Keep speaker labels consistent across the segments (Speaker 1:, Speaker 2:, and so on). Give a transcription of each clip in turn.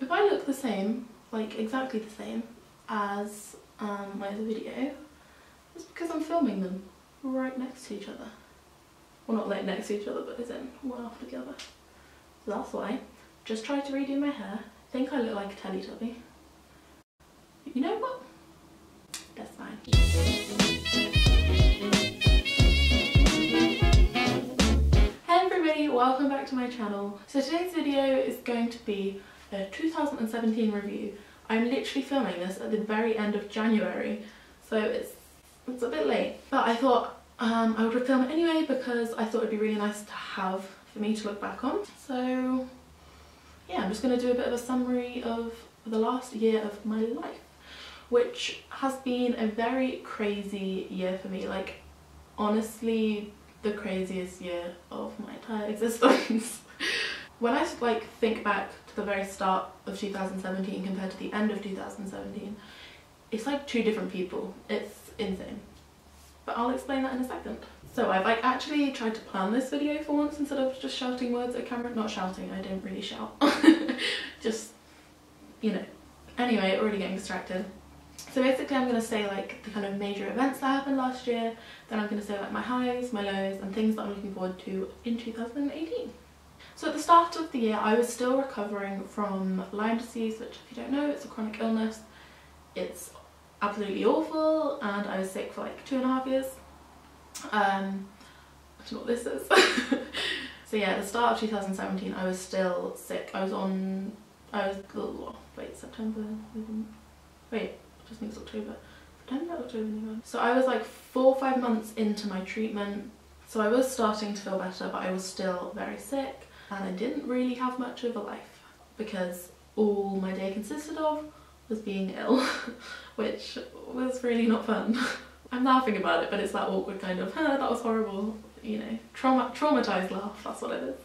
Speaker 1: if I look the same, like exactly the same as my other video, it's because I'm filming them right next to each other. Well, not like next to each other, but as in one after the other. So that's why. Just tried to redo my hair. I think I look like a Teletubby. You know what? That's fine. Hey everybody, welcome back to my channel. So today's video is going to be a 2017 review. I'm literally filming this at the very end of January, so it's a bit late. But I thought I would film it anyway because I thought it'd be really nice to have for me to look back on. So yeah, I'm just going to do a bit of a summary of the last year of my life, which has been a very crazy year for me. Like, honestly, the craziest year of my entire existence. When I like think back to the very start of 2017 compared to the end of 2017, it's like two different people. It's insane. But I'll explain that in a second. So I've like actually tried to plan this video for once instead of just shouting words at camera. Not shouting, I didn't really shout. Just, you know. Anyway, already getting distracted. So basically I'm going to say like the kind of major events that happened last year, then I'm going to say like my highs, my lows and things that I'm looking forward to in 2018. So at the start of the year I was still recovering from Lyme disease, which if you don't know, it's a chronic illness. It's absolutely awful and I was sick for like 2.5 years. I don't know what this is. So yeah, at the start of 2017 I was still sick. September, wait, just think it's October. September, October, November. So I was like 4 or 5 months into my treatment. So I was starting to feel better, but I was still very sick and I didn't really have much of a life because all my day consisted of was being ill, which was really not fun. I'm laughing about it, but it's that awkward kind of, that was horrible, you know, traumatized laugh, that's what it is.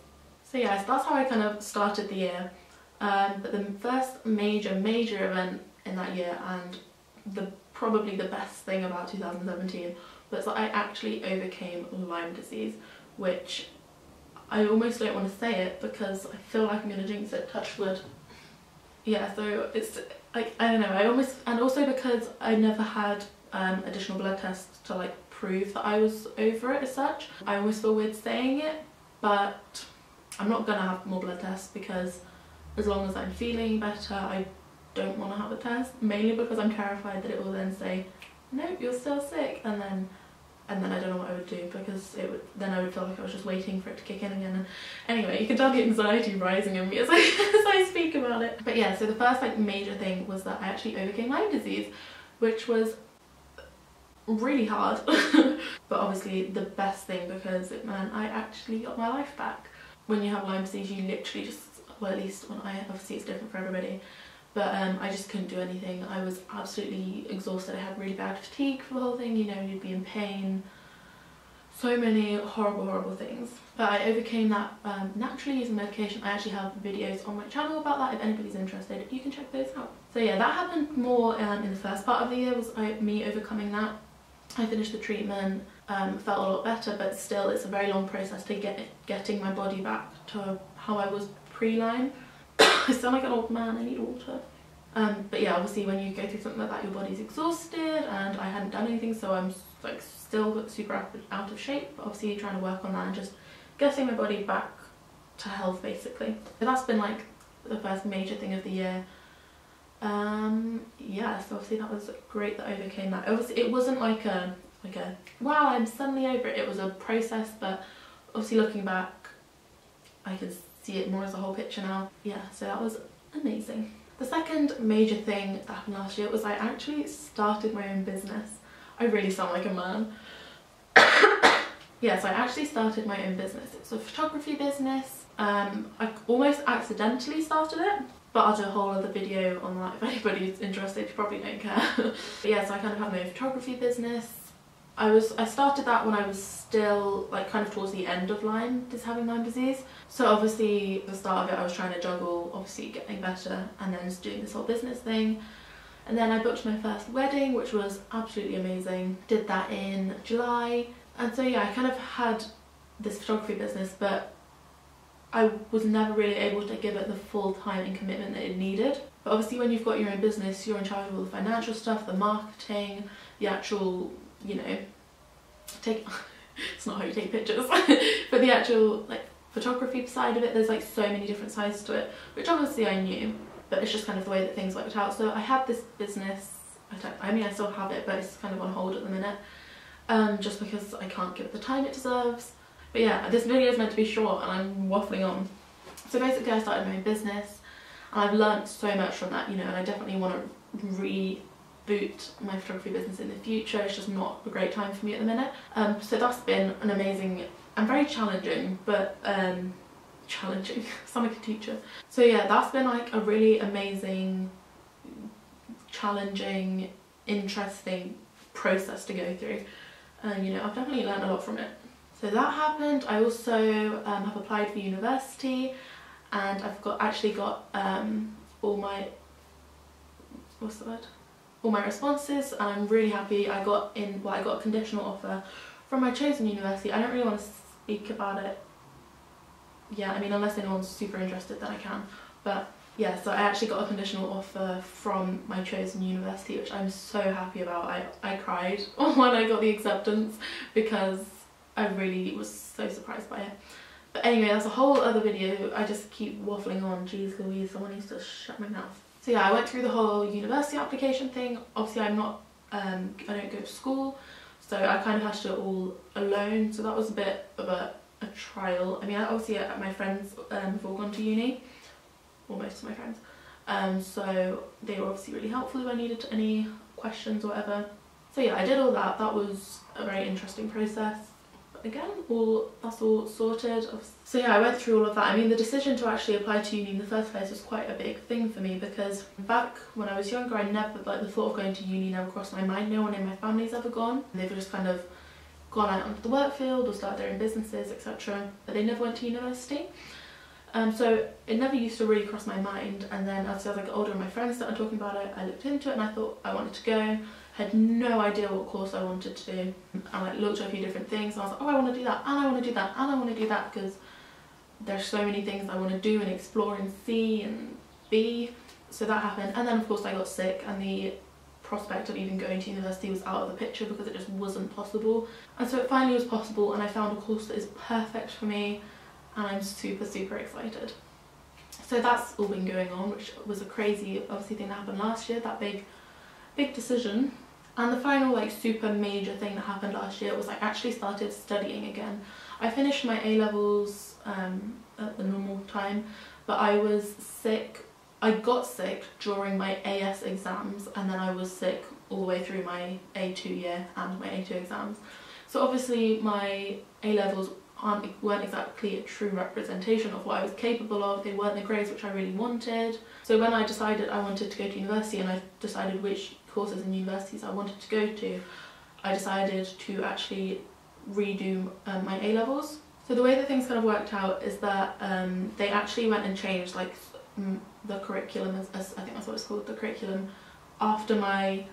Speaker 1: So yeah, so that's how I kind of started the year. But the first major event in that year, and probably the best thing about 2017, was that I actually overcame Lyme disease, which I almost don't want to say it because I feel like I'm going to jinx it, touch wood. Yeah, so it's like, I don't know, and also because I never had additional blood tests to like prove that I was over it as such. I always feel weird saying it, but I'm not gonna have more blood tests because as long as I'm feeling better, I don't want to have a test, mainly because I'm terrified that it will then say, nope, you're still sick, and then I don't know what I would do because then I would feel like I was just waiting for it to kick in again. And anyway, you can tell the anxiety rising in me as I speak about it. But yeah, so the first like major thing was that I actually overcame Lyme disease, which was really hard, but obviously the best thing because it meant I actually got my life back. When you have Lyme disease, you literally just, well, at least when obviously it's different for everybody, but I just couldn't do anything. I was absolutely exhausted. I had really bad fatigue for the whole thing, you know, you'd be in pain, so many horrible things. But I overcame that naturally using medication. I actually have videos on my channel about that. If anybody's interested, you can check those out. So yeah, that happened more in the first part of the year, was me overcoming that. I finished the treatment, felt a lot better, but still it's a very long process to getting my body back to how I was pre-Lyme. I sound like an old man, I need water. But yeah, obviously when you go through something like that, your body's exhausted, and I hadn't done anything, so I'm like still super out of shape, but obviously trying to work on that and just getting my body back to health basically. So that's been like the first major thing of the year. Yeah, so obviously that was great that I overcame that. Obviously it wasn't like a wow, I'm suddenly over it. It was a process, but obviously looking back I can see it more as a whole picture now. Yeah, so that was amazing. The second major thing that happened last year was I actually started my own business. I really sound like a man. Yeah, so I actually started my own business. It's a photography business. I almost accidentally started it, but I'll do a whole other video on that if anybody's interested. You probably don't care. But yeah, so I kind of have my own photography business. I started that when I was still like kind of towards the end of having Lyme disease. So obviously at the start of it I was trying to juggle obviously getting better and then just doing this whole business thing. And then I booked my first wedding, which was absolutely amazing. Did that in July. And so yeah, I kind of had this photography business, but I was never really able to give it the full time and commitment that it needed. But obviously when you've got your own business, you're in charge of all the financial stuff, the marketing, the actual, you know, it's not how you take pictures, but the actual like photography side of it. There's like so many different sides to it, which obviously I knew, but it's just kind of the way that things worked out. So I had this business, I mean I still have it, but it's kind of on hold at the minute, just because I can't give it the time it deserves. But yeah, this video is meant to be short and I'm waffling on. So basically I started my own business and I've learnt so much from that, you know, and I definitely want to reboot my photography business in the future. It's just not a great time for me at the minute. So that's been an amazing and very challenging, but challenging, sound like a teacher. So yeah, that's been like a really amazing, challenging, interesting process to go through. And you know, I've definitely learned a lot from it. So that happened. I also have applied for university, and I've actually got all my responses, and I'm really happy. I got a conditional offer from my chosen university. I don't really want to speak about it. Yeah, I mean, unless anyone's super interested, then I can. But yeah, so I actually got a conditional offer from my chosen university, which I'm so happy about. I cried when I got the acceptance because I really was so surprised by it. But anyway, that's a whole other video. I just keep waffling on. Jeez Louise, someone needs to shut my mouth. So yeah, I went through the whole university application thing. Obviously I don't go to school, so I kind of had to do it all alone. So that was a bit of a trial. I mean, obviously my friends have all gone to uni, or most of my friends. So they were obviously really helpful if I needed any questions or whatever. So yeah, I did all that. That was a very interesting process. Again, that's all sorted. So yeah, I went through all of that. I mean, the decision to actually apply to uni in the first place was quite a big thing for me, because back when I was younger, I never, like, the thought of going to uni never crossed my mind. No one in my family's ever gone. They've just kind of gone out onto the work field or started their own businesses, etc. But they never went to university. So it never used to really cross my mind. And then as I got older and my friends started talking about it, I looked into it and I thought I wanted to go. Had no idea what course I wanted to do. I like looked at a few different things and I was like, oh, I want to do that, and I want to do that, and I want to do that, because there's so many things I want to do and explore and see and be. So that happened, and then of course I got sick and the prospect of even going to university was out of the picture because it just wasn't possible. And so it finally was possible, and I found a course that is perfect for me, and I'm super excited. So that's all been going on, which was a crazy obviously thing that happened last year, that big decision. And the final like super major thing that happened last year was I actually started studying again. I finished my A-levels at the normal time, but I was sick. I got sick during my AS exams, and then I was sick all the way through my A2 year and my A2 exams. So obviously my A-levels weren't exactly a true representation of what I was capable of. They weren't the grades which I really wanted. So when I decided I wanted to go to university, and I decided which courses and universities I wanted to go to, I decided to actually redo my A-levels. So the way that things kind of worked out is that they actually went and changed like the curriculum, as I think that's what it's called, the curriculum, after my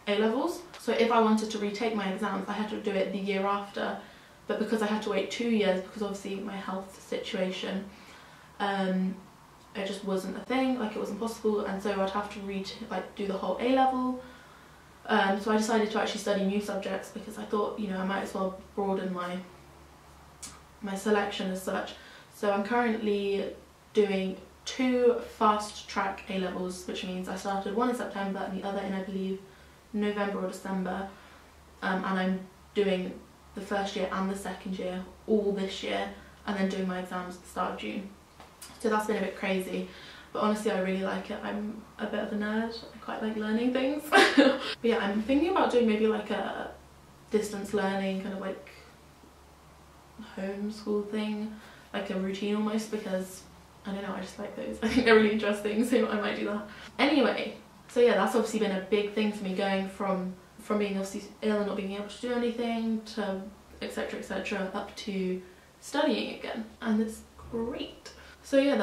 Speaker 1: A-levels. So if I wanted to retake my exams, I had to do it the year after, but because I had to wait 2 years because obviously my health situation, it just wasn't a thing, like it wasn't possible, and so I'd have to do the whole A-level. So I decided to actually study new subjects because I thought, you know, I might as well broaden my selection as such. So I'm currently doing 2 fast track A-levels, which means I started one in September and the other in, I believe, November or December, and I'm doing the first year and the second year all this year, and then doing my exams at the start of June. So that's been a bit crazy, but honestly I really like it. I'm a bit of a nerd, I quite like learning things. But yeah, I'm thinking about doing maybe like a distance learning, kind of like homeschool thing, like a routine almost, because I don't know, I just like those. I think they're really interesting, so I might do that. Anyway, so yeah, that's obviously been a big thing for me, going from being obviously ill and not being able to do anything to etc, up to studying again, and it's great. So yeah,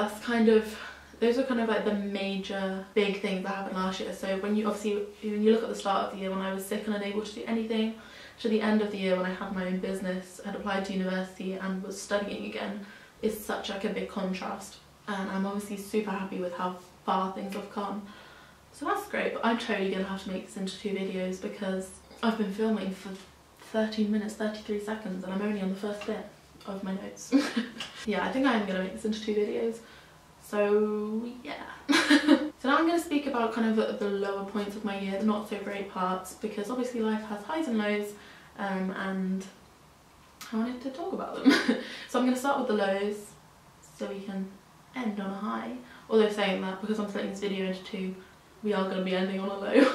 Speaker 1: those are kind of like the major big things that happened last year. So when you look at the start of the year when I was sick and unable to do anything, to the end of the year when I had my own business, had applied to university and was studying again, is such like a big contrast, and I'm obviously super happy with how far things have come. So that's great, but I'm totally gonna have to make this into 2 videos because I've been filming for 13 minutes 33 seconds and I'm only on the first bit of my notes. Yeah, I think I am gonna make this into 2 videos. So yeah. So now I'm going to speak about kind of the lower points of my year, the not so great parts, because obviously life has highs and lows, and I wanted to talk about them. So I'm going to start with the lows so we can end on a high. Although saying that, because I'm splitting this video into 2, we are going to be ending on a low.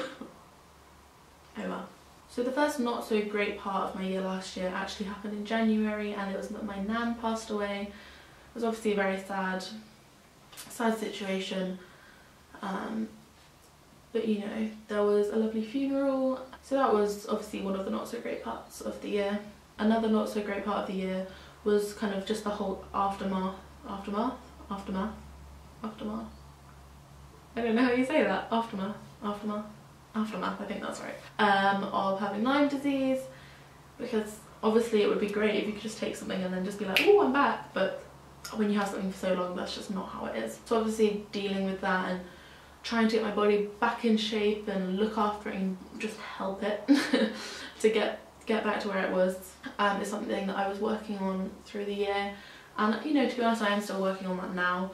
Speaker 1: Oh well. So the first not so great part of my year last year actually happened in January, and it was that my nan passed away. It was obviously a very sad situation, but you know, there was a lovely funeral, so that was obviously one of the not so great parts of the year. Another not so great part of the year was kind of just the whole aftermath, I don't know how you say that, aftermath, I think that's right, of having Lyme disease, because obviously it would be great if you could just take something and then just be like, oh, I'm back, but when you have something for so long, that's just not how it is. So obviously dealing with that and trying to get my body back in shape and look after it and just help it to get back to where it was is something that I was working on through the year. And you know, to be honest, I am still working on that now.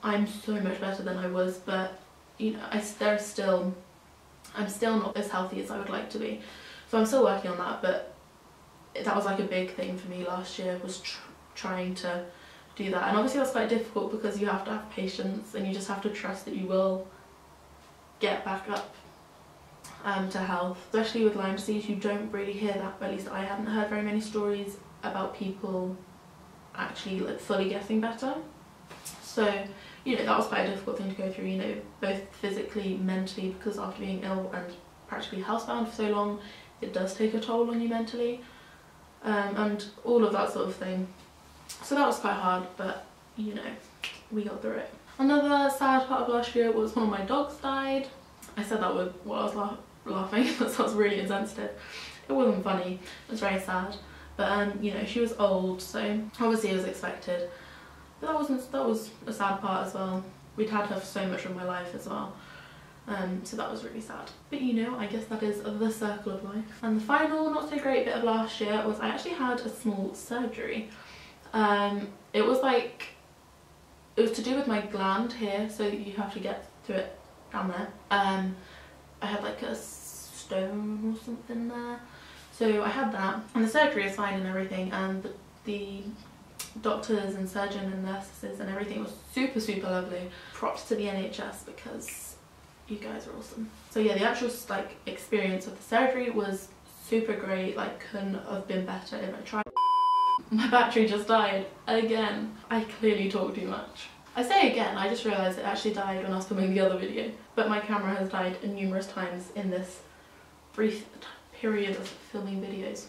Speaker 1: I'm so much better than I was, but you know, I'm still not as healthy as I would like to be. So I'm still working on that, but that was like a big thing for me last year, was trying to do that. And obviously that's quite difficult because you have to have patience and you just have to trust that you will get back up to health. Especially with Lyme disease, you don't really hear that, at least I haven't heard very many stories about people actually like fully getting better. So you know, that was quite a difficult thing to go through, you know, both physically, mentally, because after being ill and practically housebound for so long, it does take a toll on you mentally, and all of that sort of thing. So that was quite hard, but you know, we got through it. Another sad part of last year was one of my dogs died. I said that while I was laughing. That sounds really insensitive. It wasn't funny, it was very sad, but you know, she was old, so obviously it was expected. But that was a sad part as well. We'd had her for so much of my life as well, so that was really sad. But you know, I guess that is the circle of life. And the final not so great bit of last year was I actually had a small surgery. It was to do with my gland here, so you have to get to it down there. I had like a stone or something there, so I had that, and the surgery is fine and everything, and the doctors and surgeon and nurses and everything was super lovely. Props to the NHS because you guys are awesome. So yeah, the actual like experience of the surgery was super great, like couldn't have been better if I tried. My battery just died again. I clearly talk too much. I say again, I just realised it actually died when I was filming the other video, but my camera has died numerous times in this brief period of filming videos.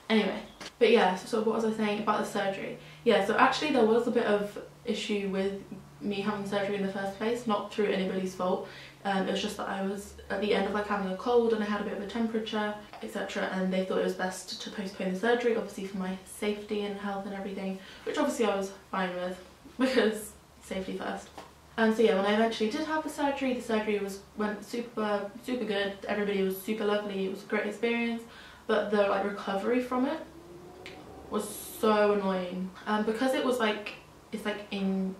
Speaker 1: Anyway, but yeah, so what was I saying about the surgery? Yeah, so actually there was a bit of issue with me having surgery in the first place, not through anybody's fault. It was just that I was at the end of like having a cold and I had a bit of a temperature, etc., and they thought it was best to postpone the surgery, obviously for my safety and health and everything, which obviously I was fine with because safety first. And so yeah, when I eventually did have the surgery went super good. Everybody was super lovely. It was a great experience, but the like recovery from it was so annoying, because it was like, it's like in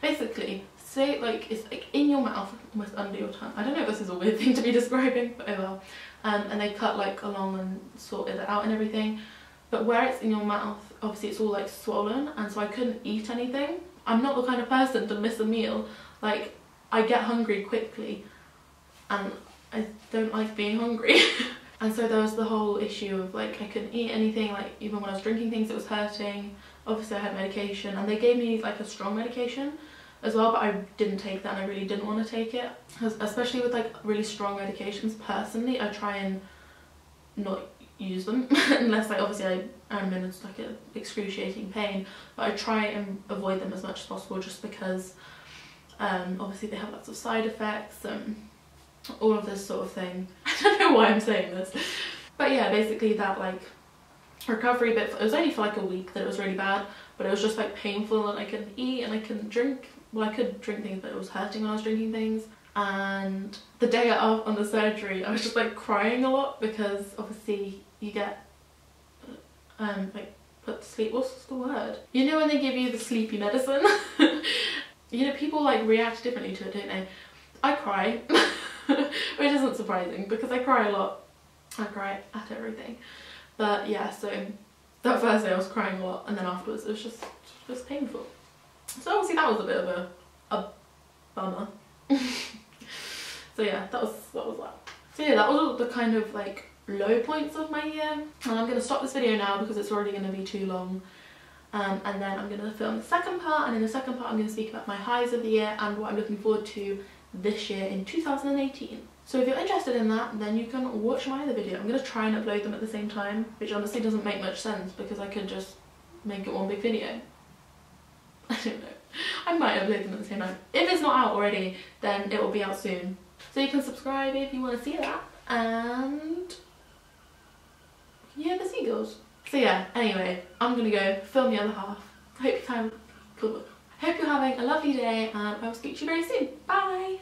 Speaker 1: basically, say like it's like in your mouth, almost under your tongue. I don't know if this is a weird thing to be describing, but oh well. And they cut like along and sorted it out and everything, but where it's in your mouth, obviously it's all like swollen, and so I couldn't eat anything. I'm not the kind of person to miss a meal. Like, I get hungry quickly and I don't like being hungry. And so there was the whole issue of like I couldn't eat anything, like even when I was drinking things it was hurting. Obviously I had medication, and they gave me like a strong medication as well, but I didn't take that and I really didn't want to take it. Especially with like really strong medications, personally I try and not use them unless like obviously I'm in like an excruciating pain, but I try and avoid them as much as possible, just because obviously they have lots of side effects and all of this sort of thing. I don't know why I'm saying this, but yeah, basically that like recovery bit, it was only for like a week that it was really bad, but it was just like painful, and I couldn't eat and I couldn't drink. Well, I could drink things, but it was hurting when I was drinking things. And the day out on the surgery, I was just like crying a lot because obviously you get like put to sleep. What's the word? You know when they give you the sleepy medicine? You know, people like react differently to it, don't they? I cry, which isn't surprising because I cry a lot. I cry at everything. But yeah, so that first day I was crying a lot, and then afterwards it was just painful. So obviously that was a bit of a bummer. So yeah, that was that. So yeah, that was all the kind of like low points of my year. And I'm going to stop this video now because it's already going to be too long. And then I'm going to film the second part, and in the second part I'm going to speak about my highs of the year and what I'm looking forward to this year in 2018. So if you're interested in that, then you can watch my other video. I'm going to try and upload them at the same time, which honestly doesn't make much sense because I could just make it one big video. I don't know. I might upload them at the same time. If it's not out already, then it will be out soon. So you can subscribe if you want to see that, and yeah, the seagulls. So yeah, anyway, I'm gonna go film the other half. Hope you're having a lovely day, and I will speak to you very soon. Bye!